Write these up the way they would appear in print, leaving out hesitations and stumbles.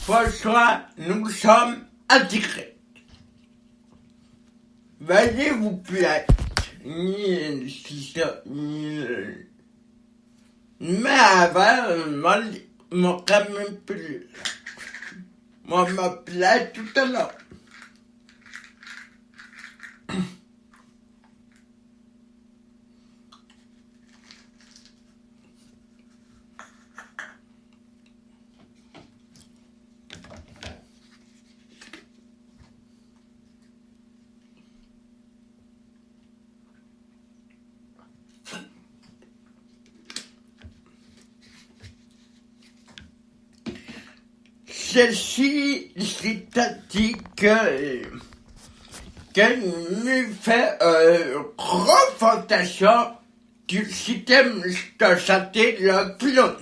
Bonsoir, nous sommes en direct. Veuillez vous plaît. Mais avant, mon quand même plus. Moi, me plaît tout à l'heure. Ceci, c'est-à-dire que nous fait refondation du système de santé le clown.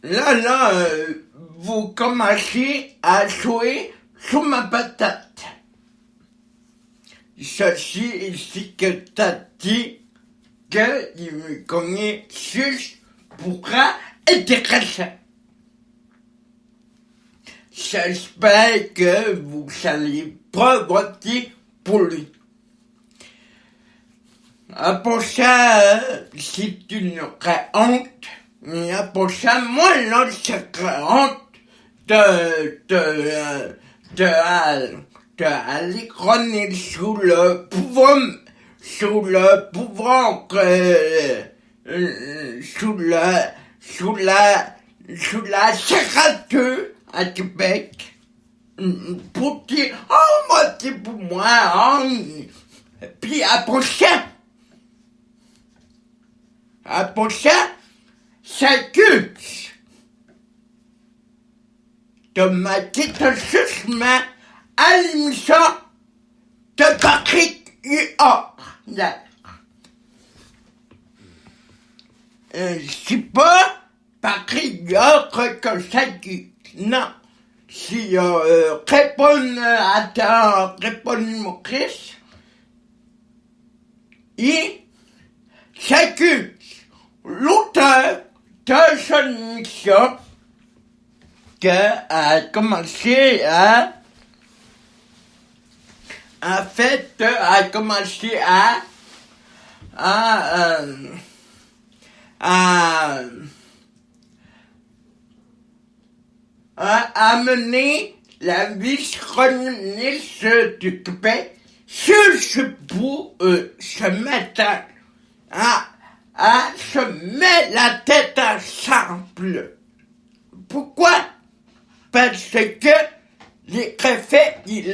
Là, vous commencez à jouer sous ma patate. Ceci, c'est-à-dire qu'il me connaît juste pourra intéressant. J'espère que vous allez pas voter pour lui. Après ça, c'est une honte. Et après ça, moi, là, c'est honte d'aller grogner sous le pouvoir, sous la sécurité à Québec, pour dire, oh, votez pour moi, puis après ça, s'accuse de mettre jugement à l'émission de Patrick Huard. C'est pas Patrick Huard que s'accuse, non. Si répond Maurice, il s'accuse l'auteur de son émission qui a commencé à amener la vice-ministre du Québec sur ce bout ce matin à se mettre la tête ensemble. Pourquoi? Parce que les préfets, ils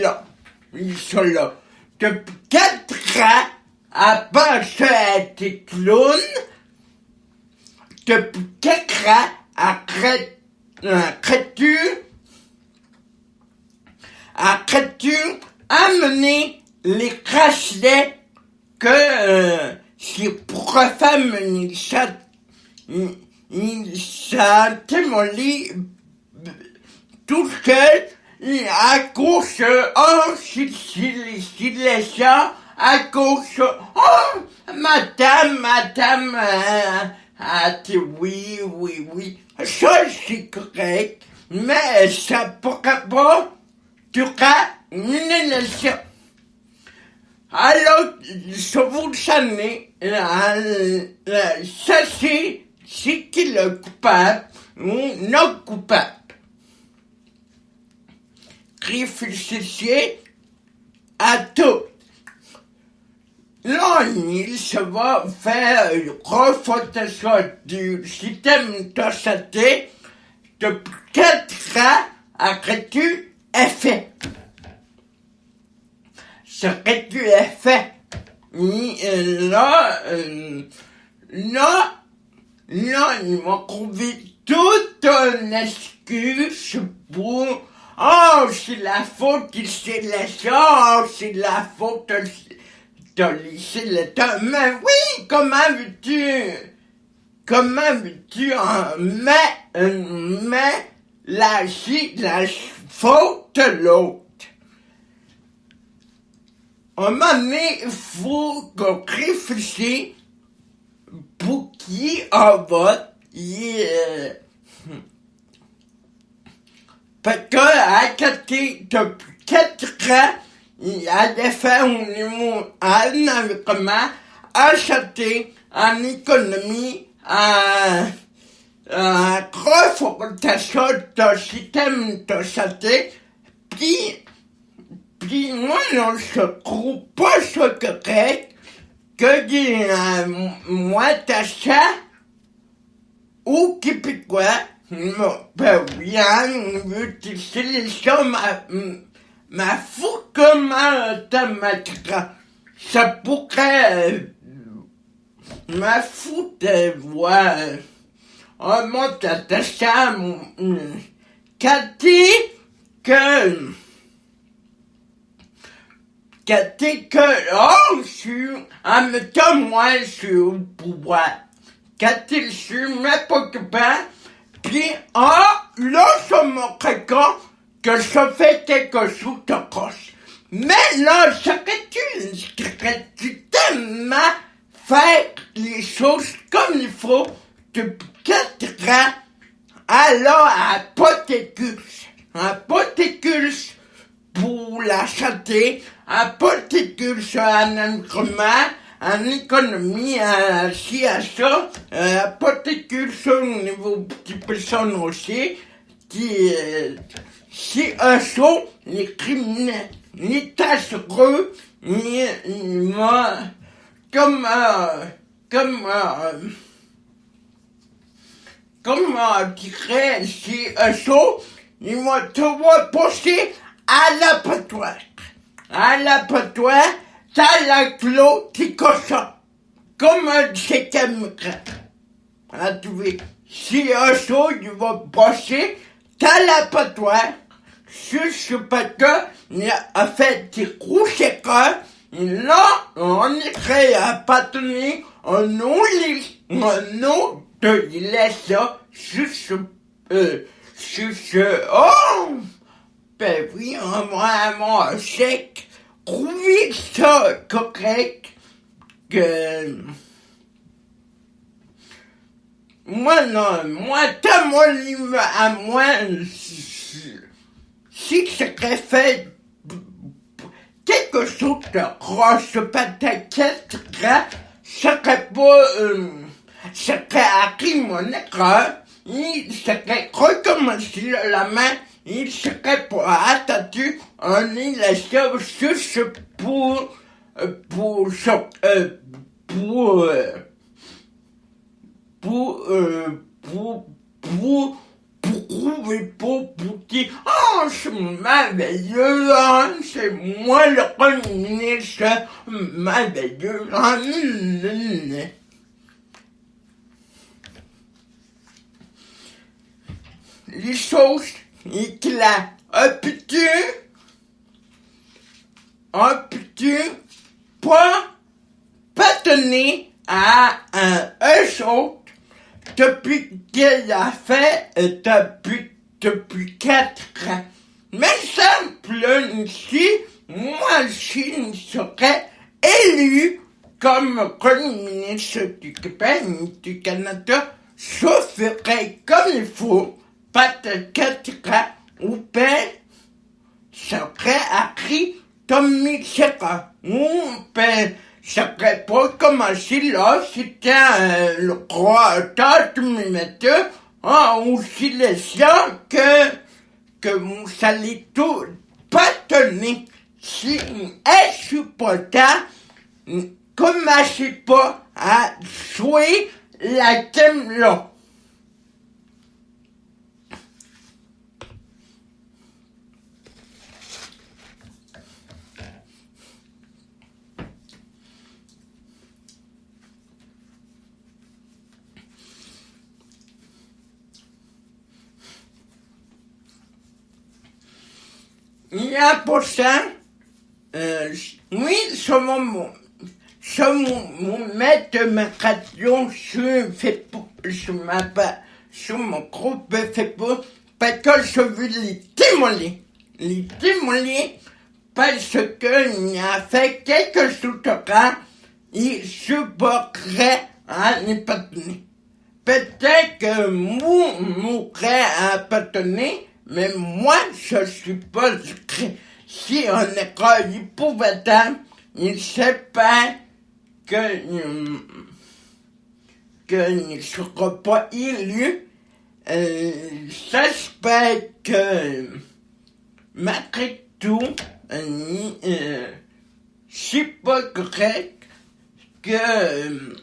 sont là. Depuis 4 ans, avant ça être clown, depuis 4 ans, arrêtes-tu amener les crachets que si pour femme il s'est témoigné tout seul à cause s'il les ça à cause madame a dit oui ça c'est correct mais ça pourra pas durer une élection. Alors, je vous savez, ça c'est qui le coupable ou non coupable. Réfléchissez à tout. Là, il se va faire une refondation du système de santé depuis 4 ans arrêté est fait. Ce que tu as fait. Là, ils m'ont trouvé toute une excuse pour, c'est la faute de sélection, c'est la faute de laisser le temps. Mais oui, comment veux-tu mais la faute de l'autre? À un moment donné, il faut qu'on réfléchisse pour qui on vote parce que à côté, depuis 4 ans, il avait fait au niveau en environnement, en santé, en économie, en refondation de système de santé, puis moi, non, je trouve pas ça correct que moi, t'as ça, ou québécois, ben oui, hein, utiliser ça, ma fou comme automatiquement. Ça pourrait, ma fou de voir, moi, t'as ça, Cathy, que je suis, en même temps, moi, je suis au pouvoir. Quand il suis n'importe quoi, puis, là, ça me regarde que je fais quelque chose de croche. Mais là, serais-tu tellement faire les choses comme il faut depuis 4 ans, alors à Apothécus pour la santé, Apothécus en environnement, en économie, ci, à ça, Apothécus au niveau des personnes aussi, qui, si un saut, les criminels, ni tassereux, ni, moi, comme dirait si un saut, ils vont te voir passer à l'abattoir. À l'abattoir, t'as la clos, t'es cochon. Comme un de ces caméras. Ah, tu vois, si un saut, il va passer, t'as l'abattoir. Juste parce que, il a fait des gros séqueurs, et là, on est prêt à patronner un autre de laisser juste, oh! Ben oui, moi, chèque, trouver ça correct, que, moi, non, moi, t'as mon livre à moi, si je serais fait quelque chose de roche, peut-être serait pas, serait appris mon erreur, il serait recommencé la main, il serait pas attendu, on est laissé juste pour prouver pour dire, oh, c'est merveilleux, hein, c'est moi le premier ministre, merveilleux, hein, les choses éclatent un petit pas tenir à un autre depuis qu'elle a fait depuis 4 ans. Mais simple ici, moi si je serais élu comme premier ministre du Québec, du Canada, je ferais comme il faut, pas de 4 ans, ou bien ça serait appris comme il serait. Ou bien ça serait pas commencé là, c'était le roi Tata aussi les gens que vous allez tout pas tenir. Si insupportable, commencez pas à jouer la game là. Il y a pour ça, oui, sur mon maître de ma radio sur Facebook, sur mon groupe Facebook, parce que je veux les démolir, parce qu'il a fait quelque chose de grave, il supporterait à n'importe. peut-être que vous m'aurez appartenu, mais moi, je suppose que si on est épouvantable, il ne sait pas qu'il ne sera pas élu. J'espère que, malgré tout, c'est pas correct qu'une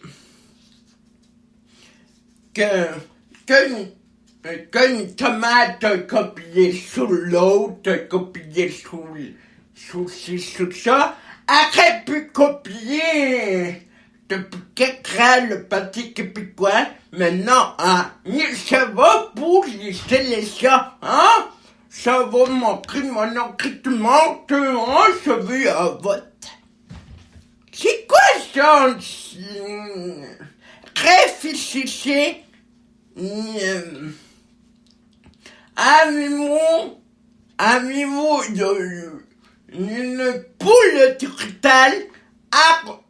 tomate a copié sur l'autre, a copié sous ci, sous ça, aurait pu copier depuis quelques ans le Parti québécois, mais non, hein, ça va pour les élections, hein, ça va montrer mon encritement, hein, je veux un vote. C'est quoi ça? Réfléchissez. Avez-vous une poule totale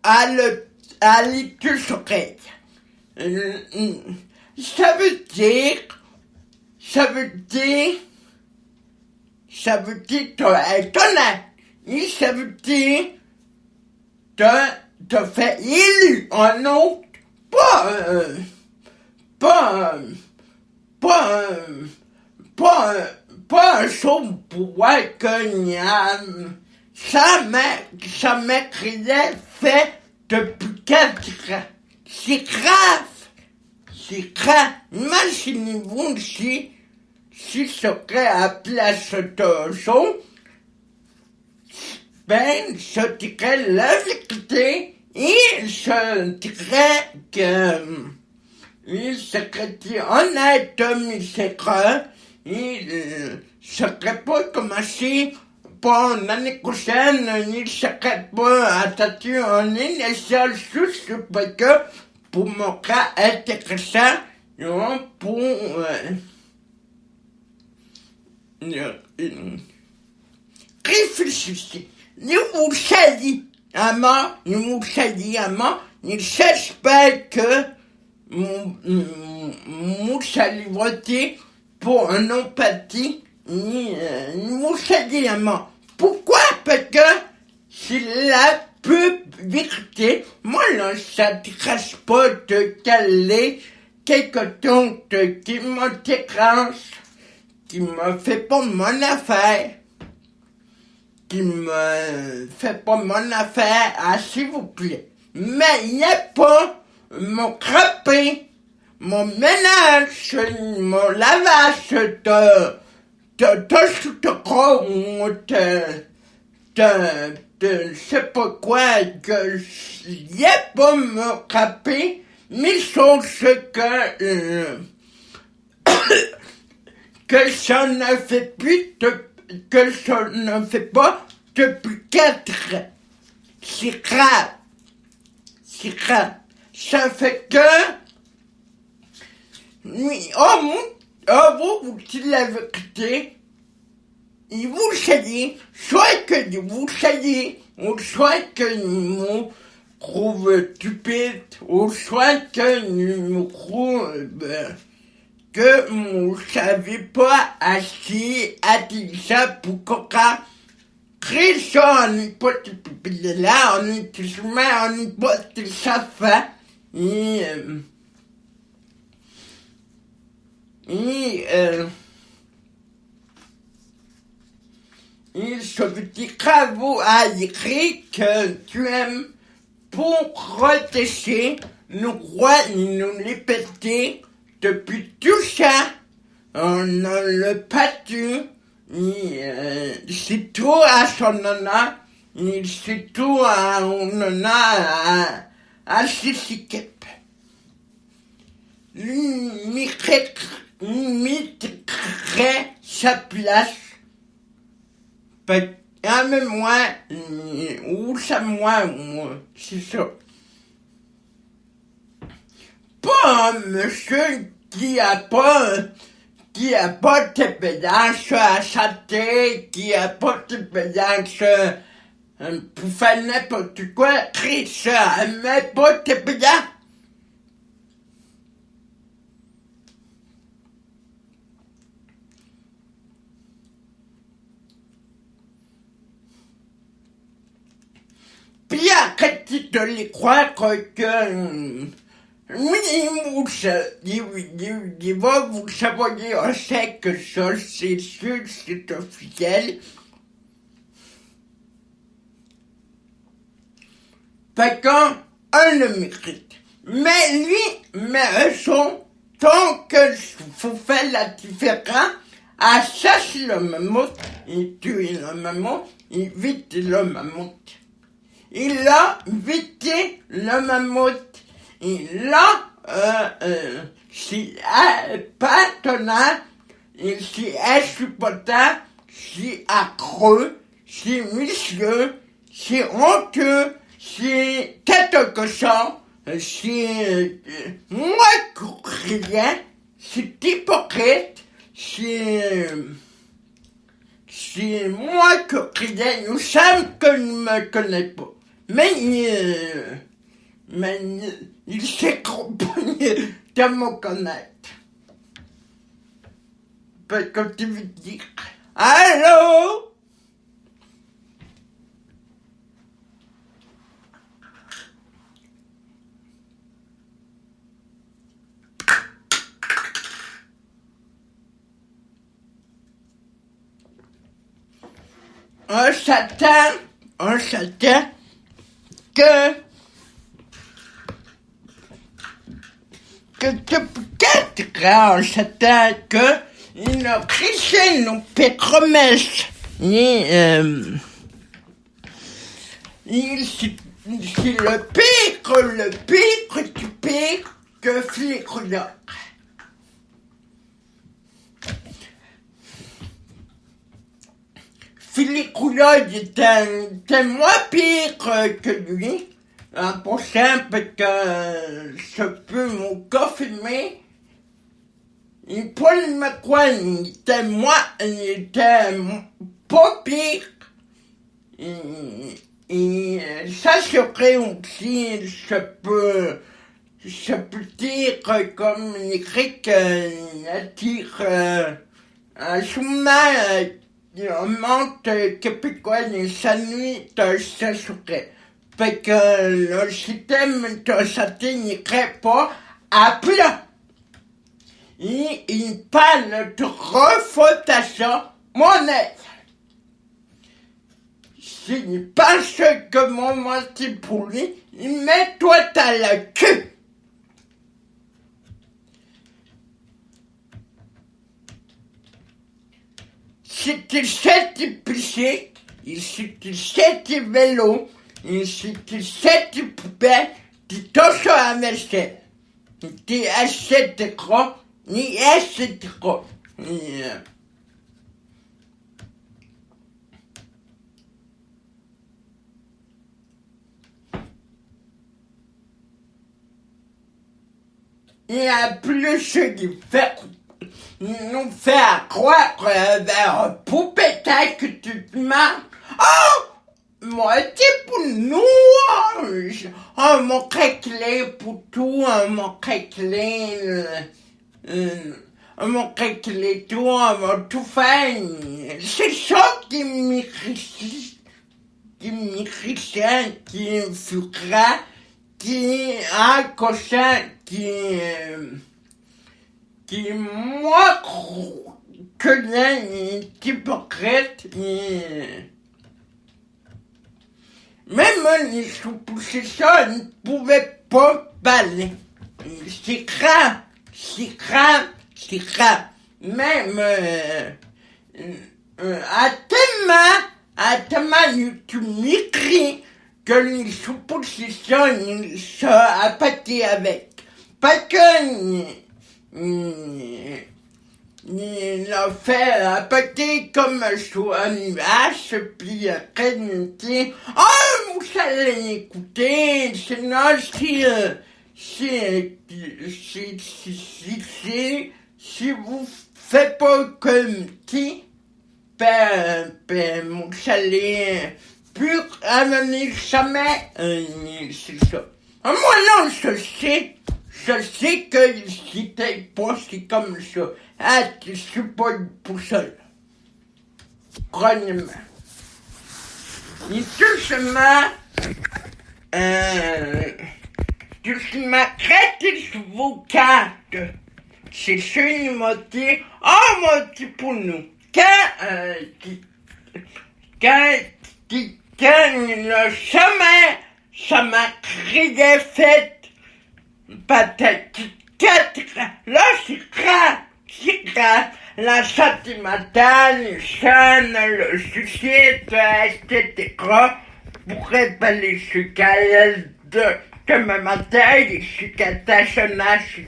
à l'étude-oreille? Ça veut dire, t'as étonnant. Ça veut dire, t'as fait élu un autre, pas un chaud pouvoir que ça m'écrivait fait depuis 4 ans. C'est grave. Imaginez-vous si ça serait à place de chaud, ben, je dirais la vérité et je dirais que il serait honnête, misérable, il serait pas commencé pour l'année prochaine, il serait pas attaqué en initial juste parce que pour mon cas intéressant, pour réfléchissez. Nous saviez, il s'espère que nous allons voter pour un autre parti, nous saviez, pourquoi? Parce que c'est la vérité. Moi, là, ça ne trace pas de caler quelque tonte qui me dérange, qui me fait pas mon affaire. S'il vous plaît. Mais il n'y a pas mon crapé, mon ménage, mon lavage de je sais pas quoi, que il n'y a pas mon crapé, mais sauf que ça ne fait plus que ça ne fait pas depuis 4 ans. C'est grave. Ça fait que, oui, vous dites la vérité, et vous savez, soit que vous savez, ou soit que nous trouve stupide, ou soit que nous trouve, que vous savez pas assez intelligent pour qu'on créer ça, on n'est pas là, on est humain, on n'est pas ça fait. Et je veux dire bravo à Eric que tu aimes pour protéger nos rois et nous les péter depuis tout ça. On a le battu, c'est tout à son honneur, c'est tout à son honneur à ses équipes. Lui mériterait sa place. Même moi, ou ça moi, c'est ça. Pas un monsieur qui a pas de pédage à sa tête, qui a pas de pédage pour faire n'importe quoi, créer ça, mais pas de pédage. de les croire que vous savez, on sait que ça, c'est sûr, c'est officiel. Fait qu'on le mérite. Mais tant que faut faire la différence, à chasser le mammouth, il tue le mammouth, il vite le mammouth. Il a vité le mammouth. Il a, c'est partenaire, c'est insupportable, c'est affreux, c'est vicieux, c'est honteux, c'est tête de cochon, c'est moi rien, c'est hypocrite, c'est moi rien, nous savons que ne me connaît pas. Mais il s'est accompagné de me connaître. Parce que tu veux dire, allô? On s'attend que peut-être on s'attend que nos chrétiens nous fait promesse. C'est le pire du pire que Flicola. Flicola était moins pire que lui. En prochain, parce que je peux mon confirmer. Paul McQueen il était pas pire. Et ça serait aussi, je peux dire comme Eric attire souvent on monte québécois sa nuit, ça serait. Fait que le système de santé n'irait pas à plat. Il parle de refondation monétaire. C'est parce que mon menti pour lui, il met toi à la queue. C'était 7 piscines, c'était 7 vélos, c'était 7 poubelles, qui touchent à la vaisselle. C'était assez de gros, ni assez de gros. Et en plus, nous faire croire vers un poupétail que tu te marres. Oh! Moi, c'est pour nous. Mon clé pour tout, mon clé, mon clé tout, mon tout fait. C'est ça qui m'irrite, qui me fera, qui a cochon, qui moi que est hypocrite même les sous-possesseurs ne pouvaient pas parler. C'est grave. Même à tellement tu m'écris que les sous-possesseurs ils sont apathés avec. Pas que il a fait apathé comme sur un nuage, puis après il dit « Oh, vous allez écouter, sinon si vous faites pas comme qui, ben, vous allez plus revenir jamais, c'est ça. Moi non, je sais que si t'es pas, c'est comme ça. Ah, je suis pas pour ça. Prenez-moi. Et tout seulement, Tu m'as traité sur vos cartes. C'est ce qui m'a dit, oh mon petit pour nous. Quand le chemin, ça m'a crié fait, peut-être 4, là c'est grave, la sentimentale, le chaîne, le suicide, etc. Pourrait parler sur qu'elle de ma matin, sur qu'elle tâchonnage, sur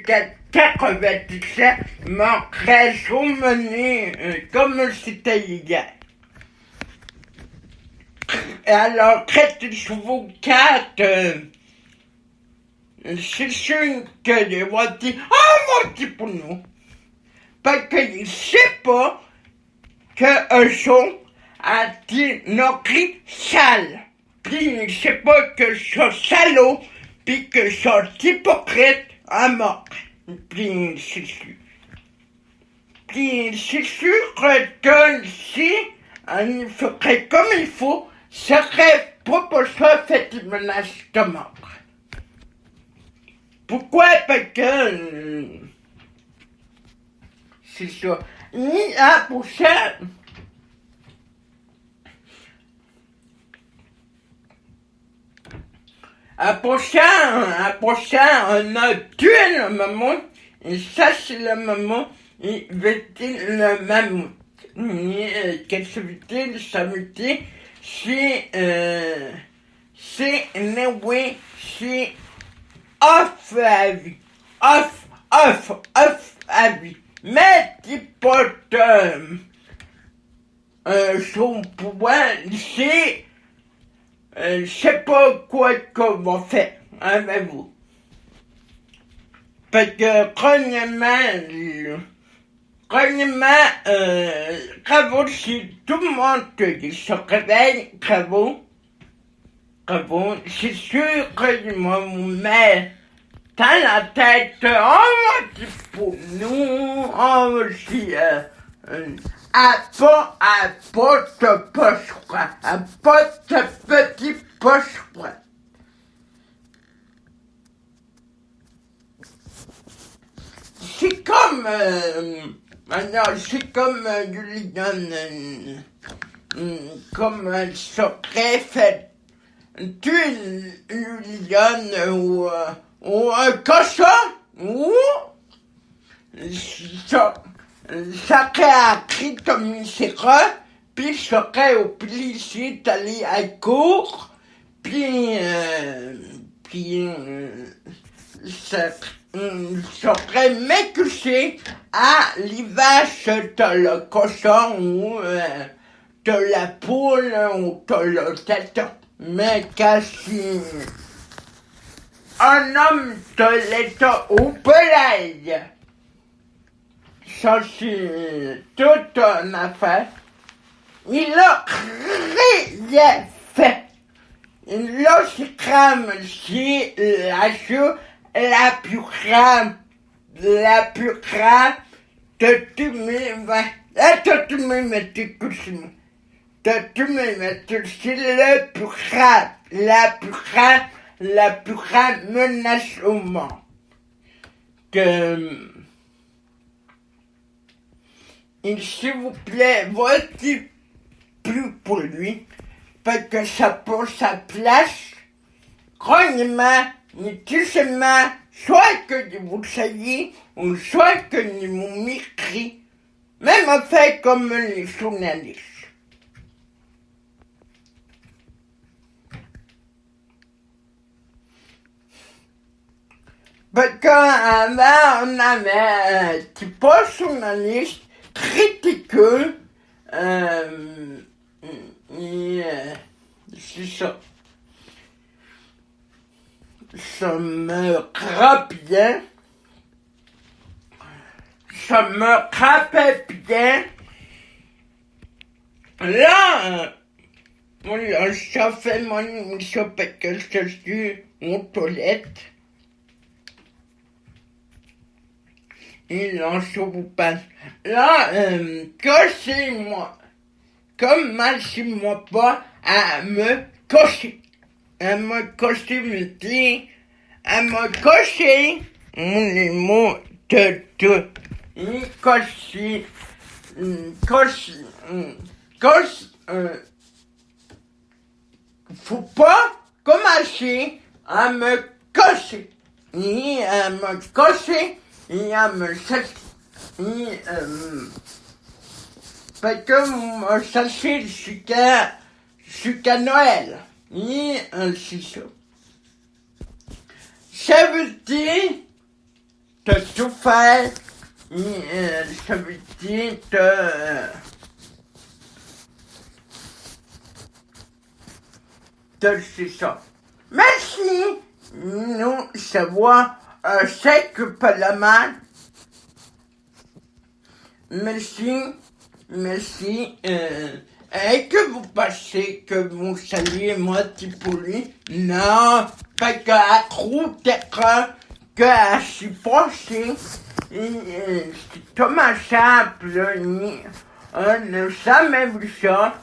qu'elle 97, mon réseau mené comme c'était hier. Et alors, traitez sur vos cartes, c'est sûr que les voix disent, oh mon petit pour nous. Parce qu'ils ne savent pas que eux sont à dire nos cris sales. Puis ils ne savent pas que je suis salaud, puis que je suis hypocrite à mort. Puis c'est sûr. Puis c'est sûr que si on ferait comme il faut, ça serait pas pour ça fait une menace de mort. Pourquoi? Parce que c'est ça. Ni à pour ça. Après ça, on a tué le mammouth, et ça c'est le mammouth, et veut-il le mammouth. Qu'est-ce que veut dire, ça veut dire, c'est oui, c'est off à vie, off à vie. Mais t'es pas son pouvoir, c'est je sais pas quoi qu'on va faire avec vous. Parce que, bravo, si tout le monde qui se réveille, bravo, c'est sûr que moi, mon mère, dans la tête, oh, c'est pour nous, oh, aussi, à pas de poche, quoi. À pas de petit poche, quoi. C'est comme, c'est comme, comme un secret fait, tu lui donnes, ou un cochon, ou, ça serait appris comme il sera, puis ça serait obligé d'aller à court, puis ça serait m'écoucher à l'ivage de le cochon ou de la poule ou de le téton. Mais si un homme de l'état au soleil, ça c'est toute une affaire. Il a rien fait. Il a se crame, c'est la chose la plus grave de tous mes c'est le plus grave, la plus grave menace au monde. Et s'il vous plaît, votez plus pour lui, parce que ça prend sa place. Croyez-moi, doucement, soit que vous le saviez, ou soit que vous m'écrit, même fait comme les journalistes. Parce qu'avant, on avait un petit pas journaliste critiqueux, c'est ça. Ça me rappelait bien. Là, ça fait mon émission parce que je suis en toilette. Et là, je vous passe. Là, que c'est moi. Comme c'est moi pas à me coché. Elle m'a coché mes pieds. Elle m'a coché les mots de tout. Il coché. Faut pas commencer à me cocher. Elle m'a coché. Et elle me cherché. Fait que m'a cherché jusqu'à Noël. Et c'est ça. Ça veut dire t'as tout fait. Et ça veut dire c'est ça. Merci. Nous, ça va un chèque par la main. Merci. Et que vous pensez que vous saluez moitié pour lui? Non, parce qu'elle trouve peut-être qu'elle s'est passée. C'est tellement simple, on n'a jamais vu ça.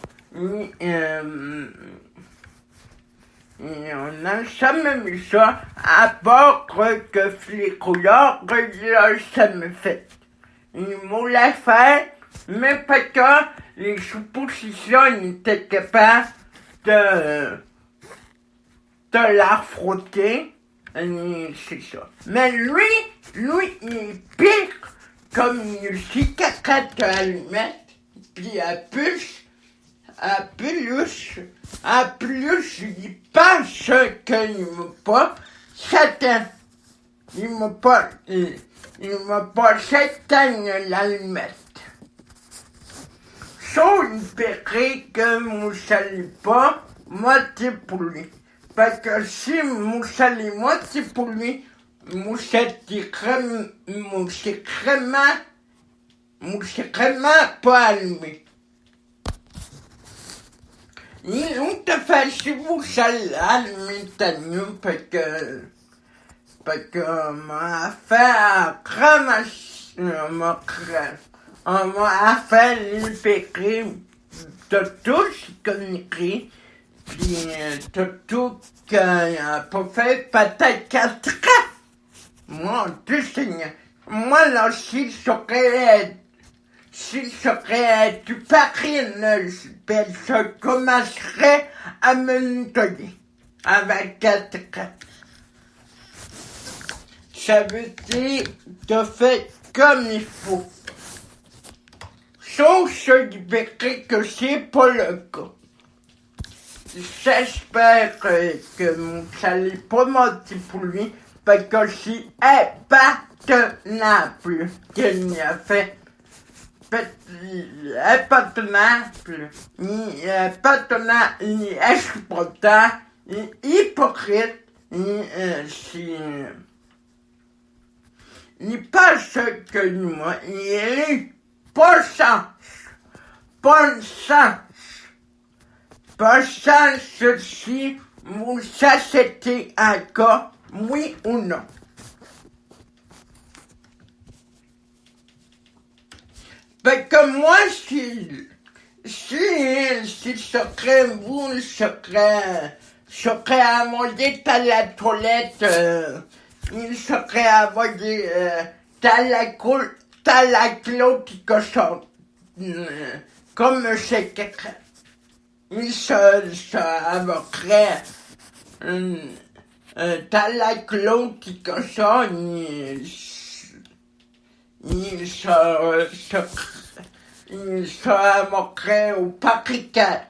On n'a jamais vu ça, à part que les couleurs, là, ça me fait. Ils m'ont l'a fait, mais parce que les suppositions étaient capables de la frotter. C'est ça. Mais lui, il est pire comme une cicatrice à lui mettre, puis à plus, il pense qu'il m'a pas Satan. Il m'a pas Satan l'allumette. Sauf une péri que vous savez pas, moitié pour lui. Parce que si vous savez moitié pour lui, vous savez pas allumé. On te fait si vous savez allumer ta nuit parce que m'a fait on m'a fait libérer de tout ce qu'on écrit, puis de tout qu'on a pas fait peut-être 4 ans. Mon Dieu Seigneur. Moi là, s'il serait du farine, je commencerais à me nettoyer avec 4 ans. Ça veut dire de faire comme il faut. Sauf ce que c'est pas le cas. J'espère que vous n'allez pas mentir pour lui, parce que c'est impardonnable qu'il y a fait. Impardonnable, ni exploitant, ni hypocrite, ni pas ce que moi, il est pas sens si vous acceptez un cas, oui ou non. Parce que moi, si serait vous, serait à manger à la toilette, il serait à manger t'as la clôt qui cochonne, comme c'est quelqu'un. Il se avoquerait, t'as la clôt qui cochonne, il se moquerait au Paris 4.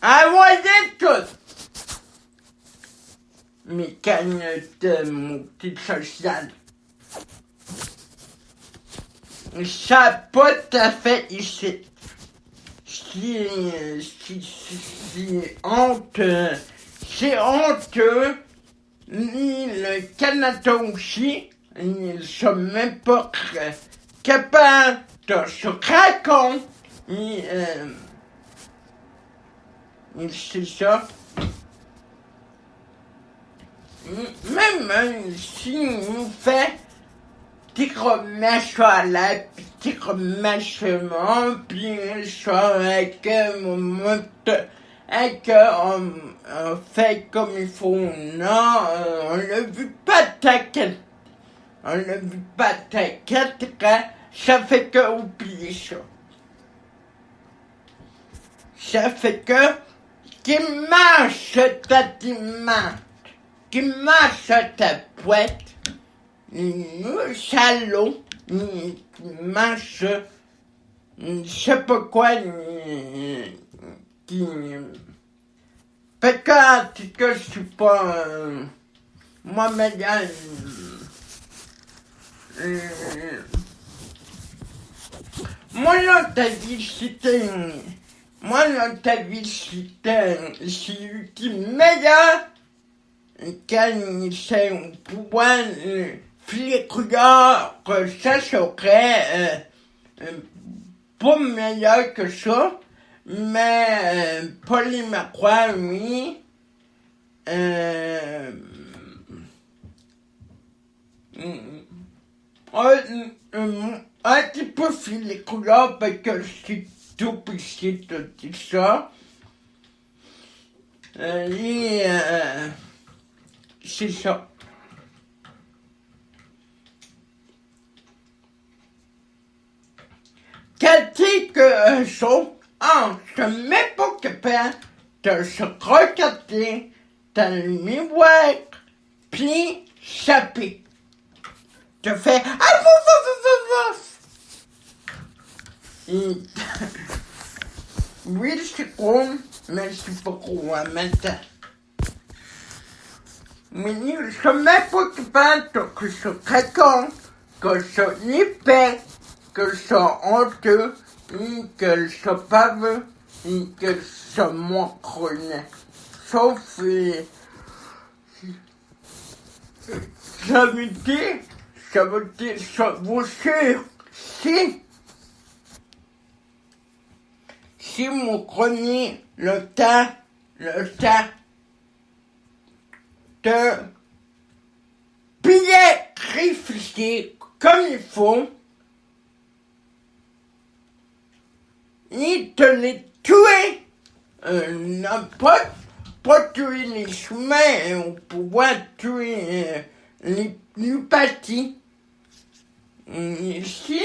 Envoyez tout! Mes cagnottes de mon petit social. Ça n'a pas tout à fait ici. C'est honteux. Ni le Canada aussi, ils ne sont même pas capables de se raconter. C'est ça. Même si on fait des remèches à la tire ma chemin, puis avec on fait comme il faut. Non, on ne veut pas t'inquiéter. On ne veut pas t'inquiéter, ça fait que oublier ça. Ça fait que qui marche ta dimante, qui marche ta boîte, salaud, qui marche, je sais pas quoi, qui... Peut-être que je suis pas... moi, madame... moi, là, ta vie, c'était... moi, là, ta vie, c'était... c'est l'ultime meilleur quand c'est pouvoir filer couleur, que ça serait pas meilleur que ça, mais Paul et Macroix, oui. Un petit peu filer couleur parce que je suis tout petit de tout ça. Et c'est ça. Qu'est-ce que ça? Ah, je suis même pas capable de se regarder dans le miroir, puis chapper. Je fais ah oui, c'est con, mais c'est pas gros en même temps. Mais je suis même pas capable que je sois raconte, que je sois épais, que je sois honteux, que je sois baveux, que je sois moins chronique. Sauf ça veut dire, vous sûr, si vous prenez le temps de bien réfléchir comme il faut, ni de les tuer, non pas tuer les chemins, on pouvoir tuer l'empathie. Si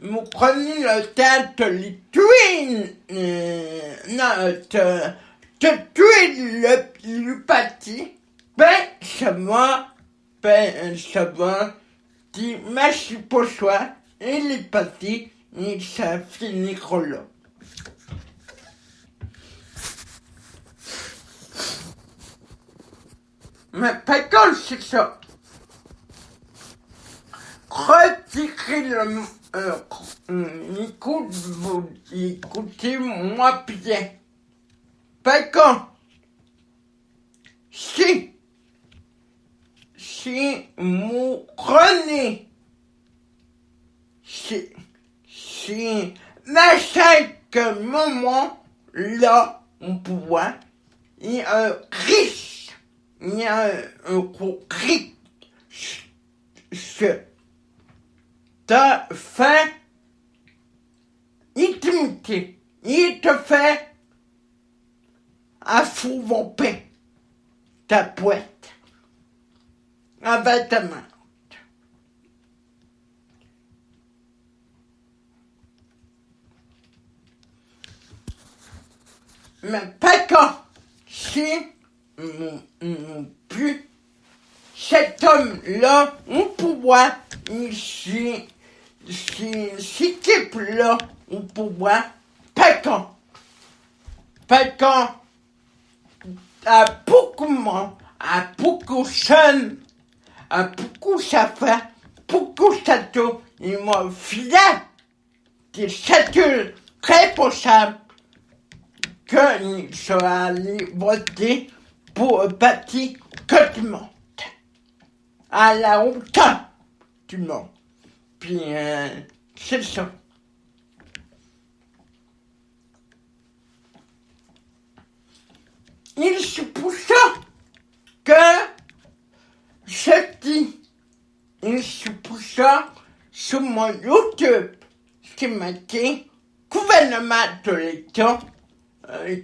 vous prenez le temps de les tuer, de tuer l'empathie, ça va, dire merci pour soi, et l'empathie, et ça finira là. Mais par contre, c'est ça. Retirez écoutez-moi bien. Par contre, si vous prenez, à chaque moment, là, on pouvoir, il y a un risque, il y a un risque de faire intimité. Il te fait à fou vomper ta boîte avec ta main. Mais pas quand, si plus cet homme-là, on pouvoir, cette équipe-là, on pouvoir, pas quand, à beaucoup de monde, à beaucoup de jeunes, à beaucoup d'affaires, beaucoup de châteaux, ils m'ont filé des châteaux responsables qu'ils sont allés voter pour un parti que du monde, à la hauteur du monde. Puis, c'est ça. Il se pour ça que je dis, il se pour ça, sur mon YouTube qui m'a dit gouvernement de l'État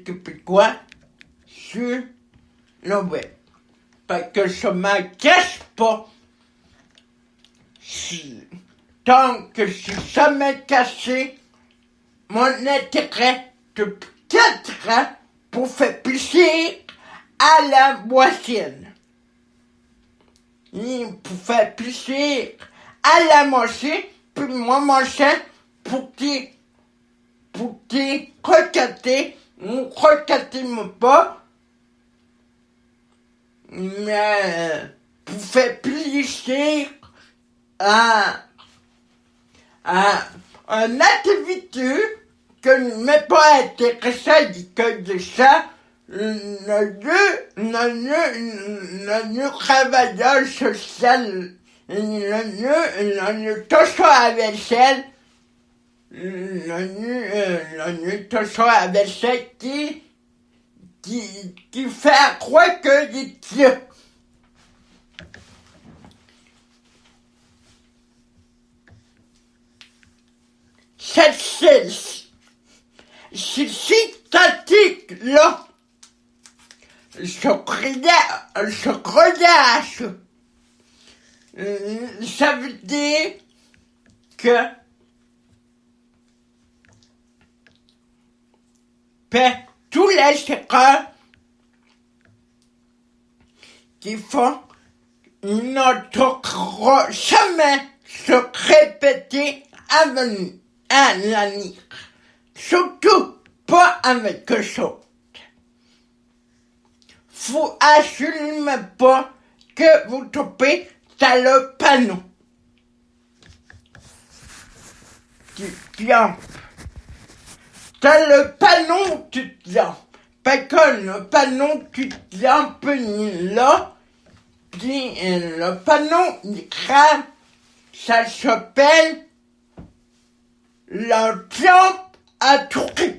québécois sur le web. Parce que je ne me cache pas. Tant que je suis jamais caché mon intérêt depuis 4 ans pour faire plaisir à la voisine. Pour faire plaisir à la moitié, puis moi, mon chien, pour dire regardez-moi pas, mais pour faire plaisir à un individu que ne m'est pas intéressé que de ça, le travailleur social, le toucheur à vaisselle, le toucheur à vaisselle qui fait croire qu'il est Dieu. Cet article-là, je regarde, ça veut dire que tous les erreurs qui font ne devront jamais se répéter à l'avenir. Surtout pas avec eux autres. Faut absolument pas que vous tombez dans le panneau du diable. Dans le panneau du diable. Parce que le panneau du diable là, puis le panneau du crâne, ça s'appelle le diable à Toury.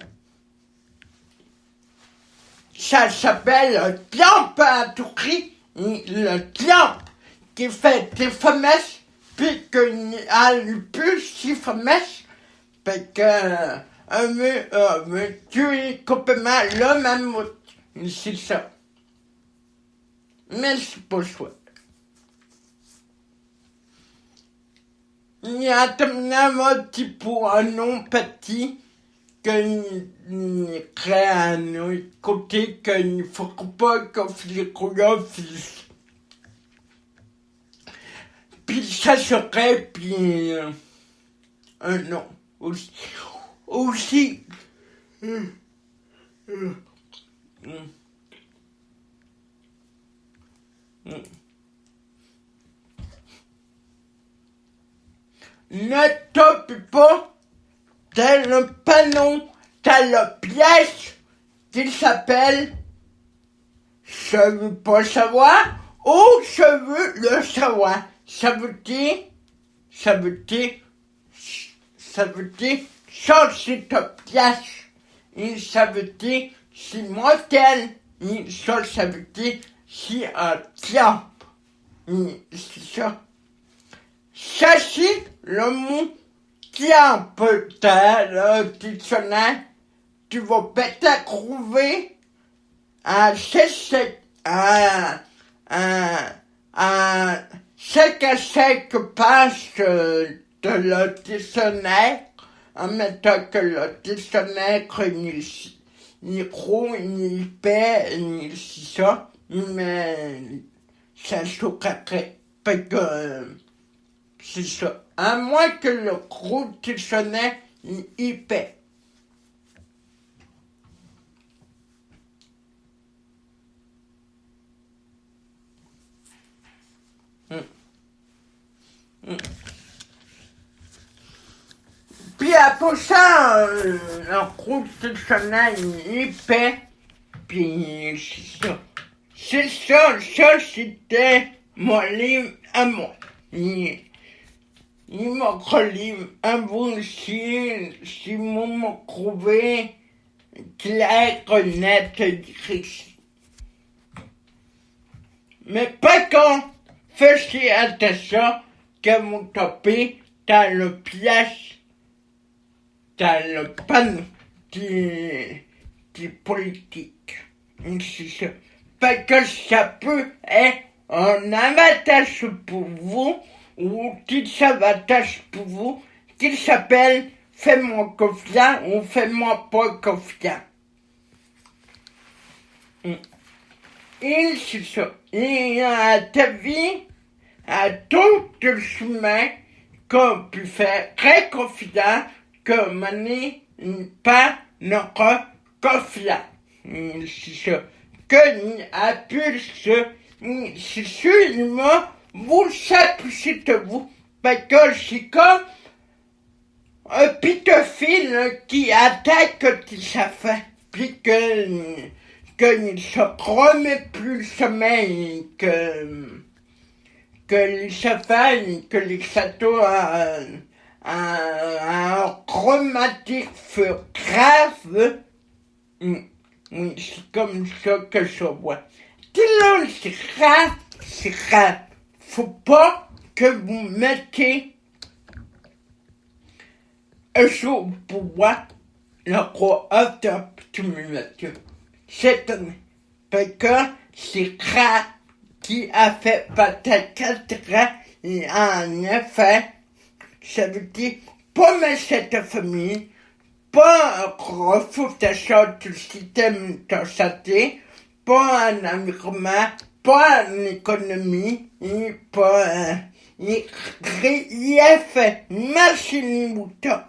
Ça s'appelle le diable à Toury, le diable qui fait des famesses, puis qu'il a le plus si famesses, parce que veut tuer complètement le mammouth. C'est ça. Mais c'est pas chouette. Il y a un petit pour un nom petit qu'il crée à un autre côté qu'il ne faut pas qu'on les couleurs fils. Puis ça serait, puis un nom aussi. Ne tape pas dans le panneau, dans la pièce qui s'appelle « Je veux pas savoir » ou « Je veux le savoir ». Ça veut dire changer ta pièce. Et ça veut dire si mortel. Et ça veut dire si un diable. C'est ça. Sachez le mot diable dans le dictionnaire. Tu vas peut-être trouver à 5 pages de le dictionnaire, en mettant que le dictionnaire ni gros, ni épais, ni ça, mais ça choquerait, parce que c'est ça. À moins que le gros dictionnaire est épais. Puis après ça, un gros dictionnaire épais, puis c'est ça, c'était mon livre à moi. Il m'a relié un bon si vous me trouvez clair, net, écrit. Mais pas quand, faites attention que vous tapez dans le piège, dans le panneau du politique. C'est ça. Parce que ça peut être un avantage pour vous, ou des avantages pour vous, qui s'appelle fais-moi confiance ou fais-moi pas confiance. Et c'est ça. Et à ta vie, à d'autres chemins qu'on peut faire très confiant que mener pas notre confiance. C'est ça. Que à plus, c'est seulement vous s'appuchez de vous. Parce que c'est comme un pédophile qui attaque des affaires. Puis qu'il se remet plus le sommeil, que les affaires, que les châteaux un traumatisme grave. Oui, c'est comme ça que je vois. Dis-le, c'est grave. Faut pas que vous mettez au pouvoir le roi autoptimulation. C'est un parce que c'est grave qui a fait peut-être 4 ans et en effet, ça veut dire pas mettre cette famille, pas refoutation du système de santé, pas un environnement, pas une économie, et pas il a fait machine mouton.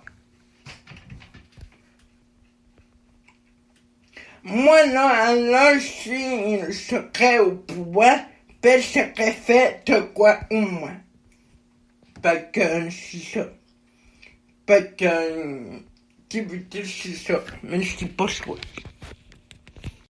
Moi, non, là, si je serais au pouvoir, ben, je serais fait de quoi au moins. Parce que c'est ça. Parce que, tu veux dire, c'est ça. Mais je dis pas ça.